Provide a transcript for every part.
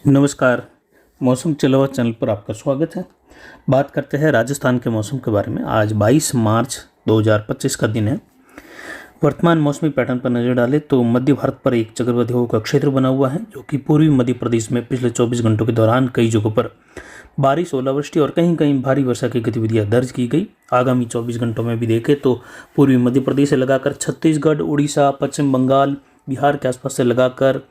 नमस्कार। मौसम चलो चैनल पर आपका स्वागत है। बात करते हैं राजस्थान के मौसम के बारे में। आज 22 मार्च 2025 का दिन है। वर्तमान मौसमी पैटर्न पर नजर डालें तो मध्य भारत पर एक चक्रवाती हवा का क्षेत्र बना हुआ है, जो कि पूर्वी मध्य प्रदेश में पिछले 24 घंटों के दौरान कई जगहों पर बारिश, ओलावृष्टि और कहीं कहीं भारी वर्षा की गतिविधियां दर्ज की गई। आगामी 24 घंटों में भी देखें तो पूर्वी मध्य प्रदेश से लगाकर छत्तीसगढ़, उड़ीसा, पश्चिम बंगाल, बिहार के आसपास से लगाकर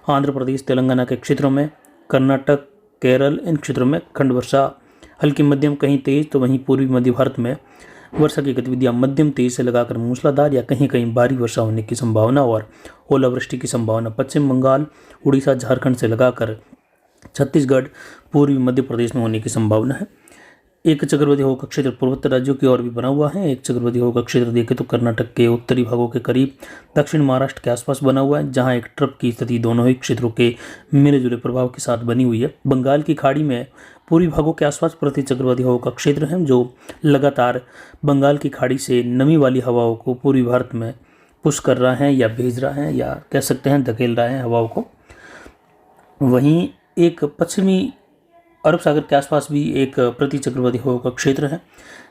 आंध्र प्रदेश, तेलंगाना के क्षेत्रों में, कर्नाटक, केरल, इन क्षेत्रों में खंड वर्षा हल्की मध्यम कहीं तेज, तो वहीं पूर्वी मध्य भारत में वर्षा की गतिविधियां मध्यम तेज से लगाकर मूसलाधार या कहीं कहीं भारी वर्षा होने की संभावना और ओलावृष्टि की संभावना पश्चिम बंगाल, उड़ीसा, झारखंड से लगाकर छत्तीसगढ़, पूर्वी मध्य प्रदेश में होने की संभावना है। एक चक्रवाती हवा का क्षेत्र पूर्वोत्तर राज्यों की ओर भी बना हुआ है। एक चक्रवाती हवा का क्षेत्र देखें तो कर्नाटक के उत्तरी भागों के करीब दक्षिण महाराष्ट्र के आसपास बना हुआ है, जहां एक ट्रफ की स्थिति दोनों ही क्षेत्रों के मिले जुले प्रभाव के साथ बनी हुई है। बंगाल की खाड़ी में पूर्वी भागों के आसपास प्रति चक्रवाती हवा का क्षेत्र है, जो लगातार बंगाल की खाड़ी से नमी वाली हवाओं को पूर्वी भारत में पुश कर रहा है या भेज रहा है, या कह सकते हैं धकेल रहा है हवाओं को। वहीं एक पश्चिमी अरब सागर के आसपास भी एक प्रति चक्रवाती हवा का क्षेत्र है,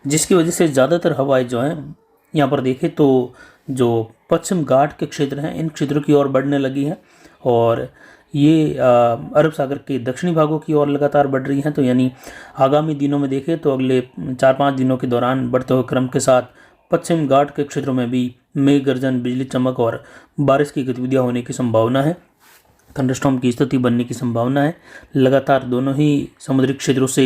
जिसकी वजह से ज़्यादातर हवाएं जो हैं यहाँ पर देखें तो जो पश्चिम घाट के क्षेत्र हैं, इन क्षेत्रों की ओर बढ़ने लगी है और ये अरब सागर के दक्षिणी भागों की ओर लगातार बढ़ रही हैं। तो यानी आगामी दिनों में देखें तो अगले 4-5 दिनों के दौरान बढ़ते हुए क्रम के साथ पश्चिम घाट के क्षेत्रों में भी मेघ गर्जन, बिजली चमक और बारिश की गतिविधियाँ होने की संभावना है। थंडरस्टॉर्म की स्थिति बनने की संभावना है। लगातार दोनों ही समुद्री क्षेत्रों से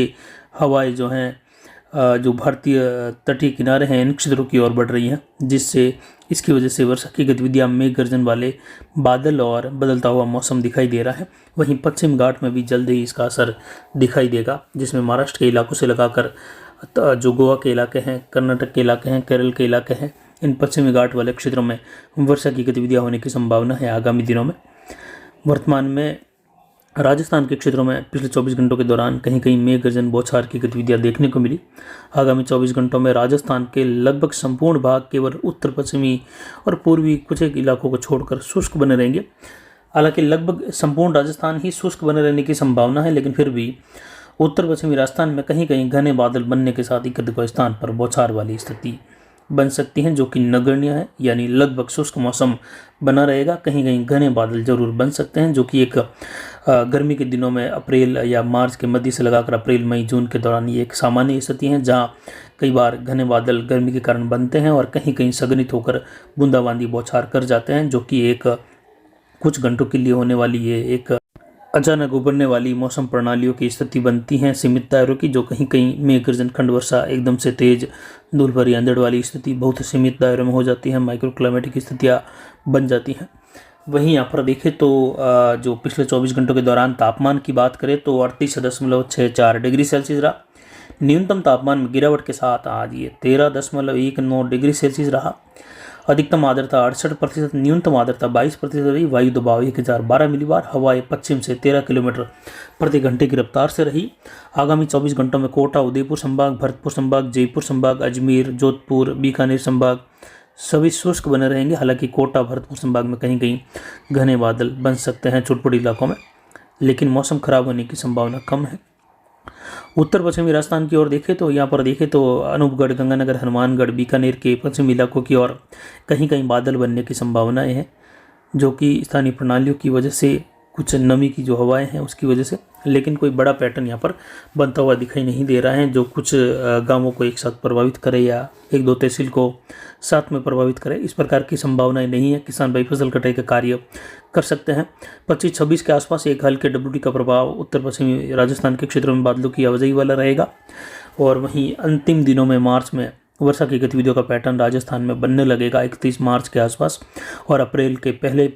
हवाएं जो हैं जो भारतीय तटीय किनारे हैं, इन क्षेत्रों की ओर बढ़ रही हैं, जिससे इसकी वजह से वर्षा की गतिविधियां, मेघ गर्जन वाले बादल और बदलता हुआ मौसम दिखाई दे रहा है। वहीं पश्चिम घाट में भी जल्द ही इसका असर दिखाई देगा, जिसमें महाराष्ट्र के इलाकों से लगाकर जो गोवा के इलाके हैं, कर्नाटक के इलाके हैं, केरल के इलाके हैं, इन पश्चिमी घाट वाले क्षेत्रों में वर्षा की गतिविधियाँ होने की संभावना है आगामी दिनों में। वर्तमान में राजस्थान के क्षेत्रों में पिछले 24 घंटों के दौरान कहीं कहीं मेघ गर्जन, बौछार की गतिविधियां देखने को मिली। आगामी 24 घंटों में राजस्थान के लगभग संपूर्ण भाग केवल उत्तर पश्चिमी और पूर्वी कुछ एक इलाकों को छोड़कर शुष्क बने रहेंगे। हालांकि लगभग संपूर्ण राजस्थान ही शुष्क बने रहने की संभावना है, लेकिन फिर भी उत्तर पश्चिमी राजस्थान में कहीं कहीं घने बादल बनने के साथ ही कतिपय स्थान पर बौछार वाली स्थिति बन सकती हैं, जो कि नगण्य है। यानी लगभग शुष्क मौसम बना रहेगा, कहीं कहीं घने बादल जरूर बन सकते हैं, जो कि एक गर्मी के दिनों में अप्रैल या मार्च के मध्य से लगाकर अप्रैल, मई, जून के दौरान ये एक सामान्य स्थिति है, जहां कई बार घने बादल गर्मी के कारण बनते हैं और कहीं कहीं संघनित होकर बूंदाबांदी बौछार कर जाते हैं, जो कि एक कुछ घंटों के लिए होने वाली ये एक अचानक उभरने वाली मौसम प्रणालियों की स्थिति बनती हैं सीमित दायरों की, जो कहीं कहीं मेघ गर्जन, खंड वर्षा, एकदम से तेज धूल भरी अंधड़ वाली स्थिति बहुत सीमित दायरों में हो जाती है। माइक्रो क्लाइमेटिक स्थितियाँ बन जाती हैं। वहीं यहाँ पर देखें तो जो पिछले 24 घंटों के दौरान तापमान की बात करें तो 38.64 डिग्री सेल्सियस रहा। न्यूनतम तापमान में गिरावट के साथ आज ये 13.19 डिग्री सेल्सियस रहा। अधिकतम आर्द्रता 68%, न्यूनतम आर्द्रता 22% रही। वायु दबाव 1012 मिलीबार, हवाएं पश्चिम से 13 किलोमीटर प्रति घंटे की रफ्तार से रही। आगामी 24 घंटों में कोटा, उदयपुर संभाग, भरतपुर संभाग, जयपुर संभाग, अजमेर, जोधपुर, बीकानेर संभाग सभी शुष्क बने रहेंगे। हालांकि कोटा, भरतपुर संभाग में कहीं कहीं घने बादल बन सकते हैं चुटपुट इलाकों में, लेकिन मौसम खराब होने की संभावना कम है। उत्तर पश्चिमी राजस्थान की ओर देखें तो यहाँ पर देखें तो अनूपगढ़, गंगानगर, हनुमानगढ़, बीकानेर के पश्चिमी इलाकों की ओर कहीं कहीं बादल बनने की संभावनाएं हैं, जो कि स्थानीय प्रणालियों की वजह से, कुछ नमी की जो हवाएं हैं उसकी वजह से, लेकिन कोई बड़ा पैटर्न यहाँ पर बनता हुआ दिखाई नहीं दे रहा है, जो कुछ गांवों को एक साथ प्रभावित करे या एक दो तहसील को साथ में प्रभावित करे, इस प्रकार की संभावनाएं नहीं है। किसान भाई फसल कटाई का कार्य कर सकते हैं। 25-26 के आसपास एक हल्के WT का प्रभाव उत्तर पश्चिमी राजस्थान के क्षेत्रों में बादलों की आवाजाही वाला रहेगा। और वहीं अंतिम दिनों में मार्च में वर्षा की गतिविधियों का पैटर्न राजस्थान में बनने लगेगा 31 मार्च के आसपास, और अप्रैल के पहले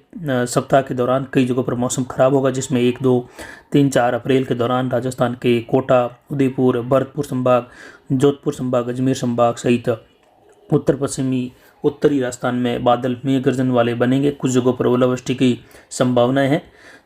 सप्ताह के दौरान कई जगहों पर मौसम खराब होगा, जिसमें 1, 2, 3, 4 अप्रैल के दौरान राजस्थान के कोटा, उदयपुर, भरतपुर संभाग, जोधपुर संभाग, अजमेर संभाग सहित उत्तर पश्चिमी उत्तरी राजस्थान में बादल मेघ गर्जन वाले बनेंगे। कुछ जगहों पर ओलावृष्टि की संभावनाएं हैं।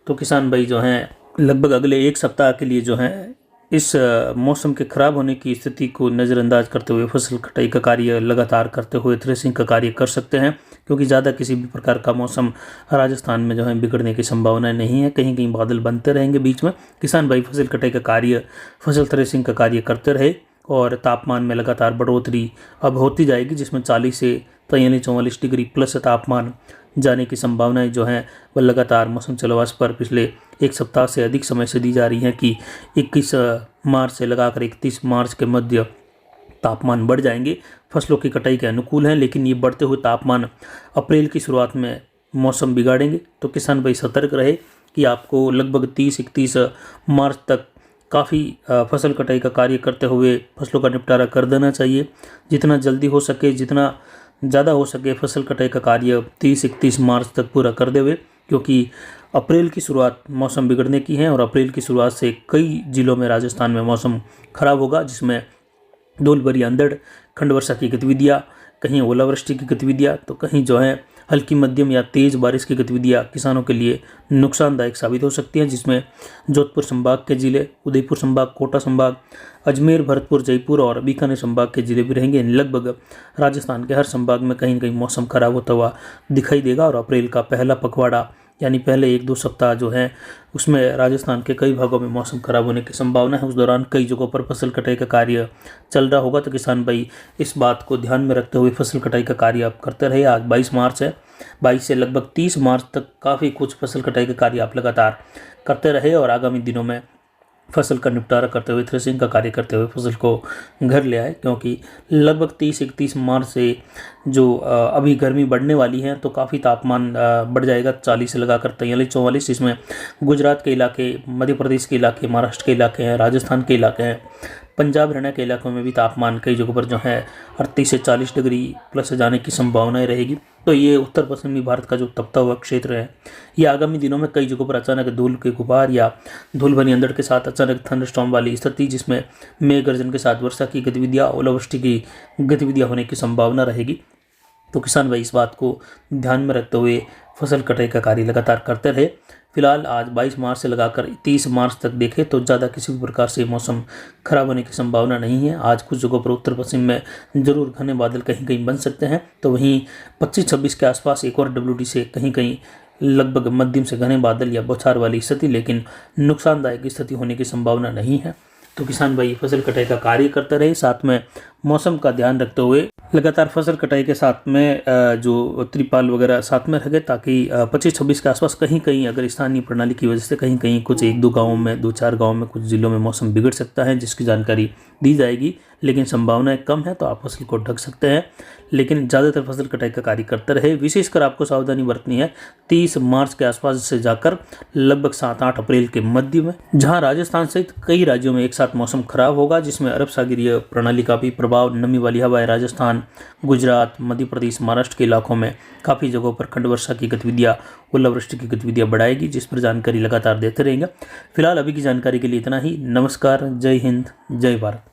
तो किसान भाई जो हैं लगभग अगले एक सप्ताह के लिए जो हैं इस मौसम के खराब होने की स्थिति को नज़रअंदाज करते हुए फसल कटाई का कार्य लगातार करते हुए थ्रेसिंग का कार्य कर सकते हैं, क्योंकि ज़्यादा किसी भी प्रकार का मौसम राजस्थान में जो है बिगड़ने की संभावना नहीं है। कहीं कहीं बादल बनते रहेंगे बीच में। किसान भाई फसल कटाई का कार्य, फसल थ्रेसिंग का कार्य करते रहे और तापमान में लगातार बढ़ोतरी अब होती जाएगी, जिसमें 40 से 43-44 डिग्री प्लस तापमान जाने की संभावनाएं जो हैं वह लगातार मौसम जलवायु पर पिछले एक सप्ताह से अधिक समय से दी जा रही हैं कि 21 मार्च से लगाकर 31 मार्च के मध्य तापमान बढ़ जाएंगे, फसलों की कटाई के अनुकूल हैं। लेकिन ये बढ़ते हुए तापमान अप्रैल की शुरुआत में मौसम बिगाड़ेंगे। तो किसान भाई सतर्क रहे कि आपको लगभग 30-31 मार्च तक काफ़ी फसल कटाई का कार्य करते हुए फसलों का निपटारा कर देना चाहिए। जितना जल्दी हो सके, जितना ज़्यादा हो सके फसल कटाई का कार्य 30-31 मार्च तक पूरा कर देवे, क्योंकि अप्रैल की शुरुआत मौसम बिगड़ने की है और अप्रैल की शुरुआत से कई जिलों में राजस्थान में मौसम खराब होगा, जिसमें धूल भरी अंधड़, खंड वर्षा की गतिविधियाँ, कहीं ओलावृष्टि की गतिविधियाँ, तो कहीं जो है हल्की मध्यम या तेज़ बारिश की गतिविधियाँ किसानों के लिए नुकसानदायक साबित हो सकती हैं, जिसमें जोधपुर संभाग के जिले, उदयपुर संभाग, कोटा संभाग, अजमेर, भरतपुर, जयपुर और बीकानेर संभाग के जिले भी रहेंगे। लगभग राजस्थान के हर संभाग में कहीं न कहीं मौसम खराब होता हुआ दिखाई देगा और अप्रैल का पहला पखवाड़ा यानी पहले 1-2 सप्ताह जो है उसमें राजस्थान के कई भागों में मौसम खराब होने की संभावना है। उस दौरान कई जगहों पर फसल कटाई का कार्य चल रहा होगा, तो किसान भाई इस बात को ध्यान में रखते हुए फसल कटाई का कार्य आप करते रहे। आज 22 मार्च है, 22 से लगभग 30 मार्च तक काफ़ी कुछ फसल कटाई का कार्य आप लगातार करते रहे और आगामी दिनों में फसल का निपटारा करते हुए, थ्रेसिंग का कार्य करते हुए फसल को घर ले आए, क्योंकि लगभग 30-31 मार्च से जो अभी गर्मी बढ़ने वाली है तो काफ़ी तापमान बढ़ जाएगा 40 से लगाकर 43-44। इसमें गुजरात के इलाके, मध्य प्रदेश के इलाके, महाराष्ट्र के इलाके हैं, राजस्थान के इलाके हैं, पंजाब हरियाणा के इलाकों में भी तापमान कई जगहों पर जो है 38 से 40 डिग्री प्लस जाने की संभावनाएं रहेगी। तो ये उत्तर पश्चिमी भारत का जो तपता हुआ क्षेत्र है, ये आगामी दिनों में कई जगहों पर अचानक धूल के गुबार या धूल भरी अंधड़ के साथ अचानक थंडरस्टॉर्म वाली स्थिति, जिसमें मेघ गर्जन के साथ वर्षा की गतिविधियाँ, ओलावृष्टि की गतिविधियाँ होने की संभावना रहेगी। तो किसान भाई इस बात को ध्यान में रखते हुए फसल कटाई का कार्य लगातार करते रहे। फिलहाल आज 22 मार्च से लगाकर 30 मार्च तक देखें तो ज़्यादा किसी भी प्रकार से मौसम खराब होने की संभावना नहीं है। आज कुछ जगहों पर उत्तर पश्चिम में जरूर घने बादल कहीं कहीं बन सकते हैं, तो वहीं 25-26 के आसपास एक और WD से कहीं कहीं लगभग मध्यम से घने बादल या बौछार वाली स्थिति, लेकिन नुकसानदायक स्थिति होने की संभावना नहीं है। तो किसान भाई फसल कटाई का कार्य करते रहे, साथ में मौसम का ध्यान रखते हुए लगातार फसल कटाई के साथ में जो त्रिपाल वगैरह साथ में रखे, ताकि 25-26 के आसपास कहीं कहीं अगर स्थानीय प्रणाली की वजह से कहीं कहीं कुछ 1-2 गाँवों में, 2-4 गाँवों में, कुछ जिलों में मौसम बिगड़ सकता है, जिसकी जानकारी दी जाएगी। लेकिन संभावनाएं कम है तो आप फसल को ढक सकते हैं, लेकिन ज़्यादातर फसल कटाई का कार्य करते रहे। विशेषकर आपको सावधानी बरतनी है 30 मार्च के आसपास से जाकर लगभग 7-8 अप्रैल के मध्य में, जहां राजस्थान सहित कई राज्यों में एक साथ मौसम खराब होगा, जिसमें अरब सागरीय प्रणाली का भी प्रभाव, नमी वाली हवाएं राजस्थान, गुजरात, मध्य प्रदेश, महाराष्ट्र के इलाकों में काफ़ी जगहों पर खंड वर्षा की गतिविधियाँ, ओलावृष्टि की गतिविधियाँ बढ़ाएगी, जिस पर जानकारी लगातार देते रहेंगे। फिलहाल अभी की जानकारी के लिए इतना ही। नमस्कार, जय हिंद, जय भारत।